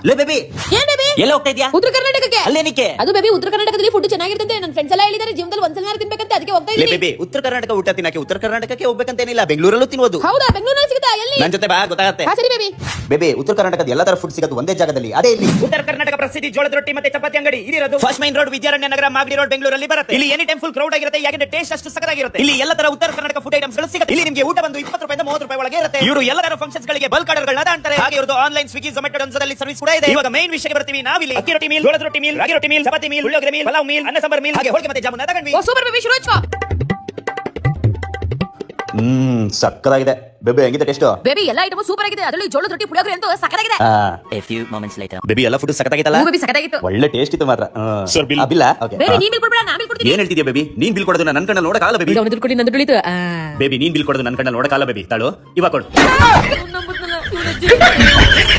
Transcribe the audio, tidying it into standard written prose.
ಲೇ ಬೇಬಿ, ಏನ್ ಬೇಬಿ? ಎಲ್ಲ ಹೋಗ್ತಾ ಇದ್ಯಾ? ಉತ್ತರ ಕರ್ನಾಟಕಕ್ಕೆ. ಅಲ್ಲೇನಿಕ್ಕೆ? ಅದು ಬೇಬಿ ಉತ್ತರ ಕರ್ನಾಟಕದಲ್ಲಿ ಫುಡ್ ಚೆನ್ನಾಗಿರ್ತಂತೆ. ನನ್ನ ಫ್ರೆಂಡ್ಸ್ ಎಲ್ಲ ಹೇಳಿದಾರೆ ಜೀವನದಲ್ಲಿ ಒಂದ್ಸಲ ತಿನ್ಬೇಕಂತ, ಅದಕ್ಕೆ ಹೋಗ್ತಾ ಲೇ ಇದ್ದೀನಿ. ಬೇಬಿ, ಉತ್ತರ ಕರ್ನಾಟಕ ಊಟ ತಿನ್ನಕ್ಕೆ ಉತ್ತರ ಕರ್ನಾಟಕಕ್ಕೆ ಹೋಗ್ಬೇಕಂತೇನಿಲ್ಲ, ಬೆಂಗಳೂರಲ್ಲೂ ತಿನ್ಬೋದು. ಹೌದಾ? ಬೆಂಗಳೂರಲ್ಲಿ ಸಿಗುತ್ತಾ? ಎಲ್ಲಿ? ನನ್ ಜೊತೆ ಬಾ, ಗೊತ್ತಾಗತ್ತೆ. ಹಾ ಸರಿ ಬೇಬಿ. ಬೇಬಿ, ಉತ್ತರ ಕರ್ನಾಟಕದ ಎಲ್ಲಾ ತರ ಫುಡ್ ಸಿಗೋದು ಒಂದೇ ಜಾಗದಲ್ಲಿ, ಅದೇ ಇಲ್ಲಿ. ಉತ್ತರ ಕರ್ನಾಟಕ ಪ್ರಸಿದ್ಧಿ ಜೋಳದ ರೊಟ್ಟಿ ಮತ್ತೆ ಚಪಾತಿ ಅಂಗಡಿ ಇದಿರೋದು ಫಸ್ಟ್ ಮೈನ್ ರೋಡ್, ವಿದ್ಯಾರಣ್ಯ ನಗರ, ಮಾಗಡಿ ರೋಡ್, ಬೆಂಗಳೂರಲ್ಲಿ ಬರುತ್ತೆ. ಇಲ್ಲಿ ಎನಿ ಟೈಮ್ ಫುಲ್ ಕ್ರೌಡ್ ಆಗಿರುತ್ತೆ, ಯಾಕಂದ್ರೆ ಟೇಸ್ಟ್ ಅಷ್ಟು ಸಕ್ಕತ್ತಾಗಿರುತ್ತೆ. ಇಲ್ಲಿ ಎಲ್ಲ ತರ ಉತ್ತರ ಕರ್ನಾಟಕ ಫುಡ್ ಐಟಮ್ಸ್ ಗಳು ಸಿಗುತ್ತೆ. ಇಲ್ಲಿ ನಿಮಗೆ ಊಟ ಬಂದು 20 ರೂಪಾಯಿಂದ 30 ರೂಪಾಯಿ ಒಳಗೆ ಇರುತ್ತೆ. ಇವರು ಎಲ್ಲ ತರ ಫಂಕ್ಷನ್ಸ್ ಗಳಿಗೆ ಬಲ್ಕ್ ಆರ್ಡರ್ ಗಳನ್ನ ಅಂತಾರೆ. ಹಾಗೆ ಇವರು ಆನ್ಲೈನ್ ಸ್ವಿಗ್ಗಿ ಝೊಮ್ಯಾಟೊ ಡೊನ್ಸೋದಲ್ಲಿ ಸರ್ವಿಸ್ ಕೂಡ ಇದೆ. ಇವಾಗ ಮೈನ್ ವಿಷಯಕ್ಕೆ ಬರ್ತೀವಿ. ನಾವಿಲ್ಲಿ ಅಕ್ಕಿ ರೊಟ್ಟಿ ಮೀಲ್, ಜೋಳದ ರೊಟ್ಟಿ ಮೀಲ್, ರಾಗಿ ರೊಟ್ಟಿ ಮೀಲ್, ಚಪಾತಿ ಮೀಲ್, ಉಳ್ಳಾಗಡ್ಡಿ ಮೀಲ್, ಪಲಾವ್ ಮೀಲ್, ಅನ್ನ ಸಾಂಬಾರ್ ಮೀಲ್, ಹಾಗೆ ಹೋಳಿಗೆ ಮತ್ತೆ ಜಾಮೂನ್ ತಗೊಂಡ್ವಿ. ಓ ಸೂಪರ್ ಬೇಬಿ, ಶುರು ಹಚ್ಚು. ಸಕ್ಕತ್ತಾಗಿದೆ. ಬೇಬಿ, ಹೆಂಗಿದೆ ಟೇಸ್ಟ್? ಬೇಬಿ ಎಲ್ಲ ಐಟಮ್ ಸೂಪರ್ ಆಗಿದೆ. ಅದರಲ್ಲಿ ಜೋಳದ ರೊಟ್ಟಿ ಪುಳಿಯೋಗರೆ ಅಂತೂ ಸಕ್ಕತ್ತಾಗಿದೆ. A few moments later. Baby, ಎಲ್ಲ ಫುಡ್ ಸಕ್ಕತ್ತಾಗಿತ್ತಲ್ಲ? ಬೇಬಿ ಸಕ್ಕತ್ತಾಗಿತ್ತು. ಒಳ್ಳೆ ಟೇಸ್ಟ್ ಇತ್ತು ಮಾತ್ರ. Sir, bill. ಬಿಲ್ಲ? ಓಕೆ. ಬೇಬಿ ನೀನ್ ಬಿಲ್ ಕೊಡ್ಬೇಡ, ನಾನು ಬಿಲ್ ಕೊಡ್ತೀನಿ. ಏನ್ ಹೇಳ್ತಿದ್ಯಾ ಬೇಬಿ? ನೀನ್ ಬಿಲ್ ಕೊಡೋದು ನನ್ನ ಕಣ್ಣಲ್ಲಿ ನೋಡಕ್ಕಾಗಲ್ಲ ಬೇಬಿ. ಅವನು ದುಡ್ಡು ಕೊಡಿ, ನನ್ನ ದುಡ್ಡು ಉಳಿತು. ಬೇಬಿ, ನೀನ್ ಬಿಲ್ ಕೊಡೋದು ನನ್ನ ಕಣ್ಣಲ್ಲಿ ನೋಡಕ್ಕಾಗಲ್ಲ ಬೇಬಿ. ತಾಳು, ಇವಾಗ ಕೊಡು.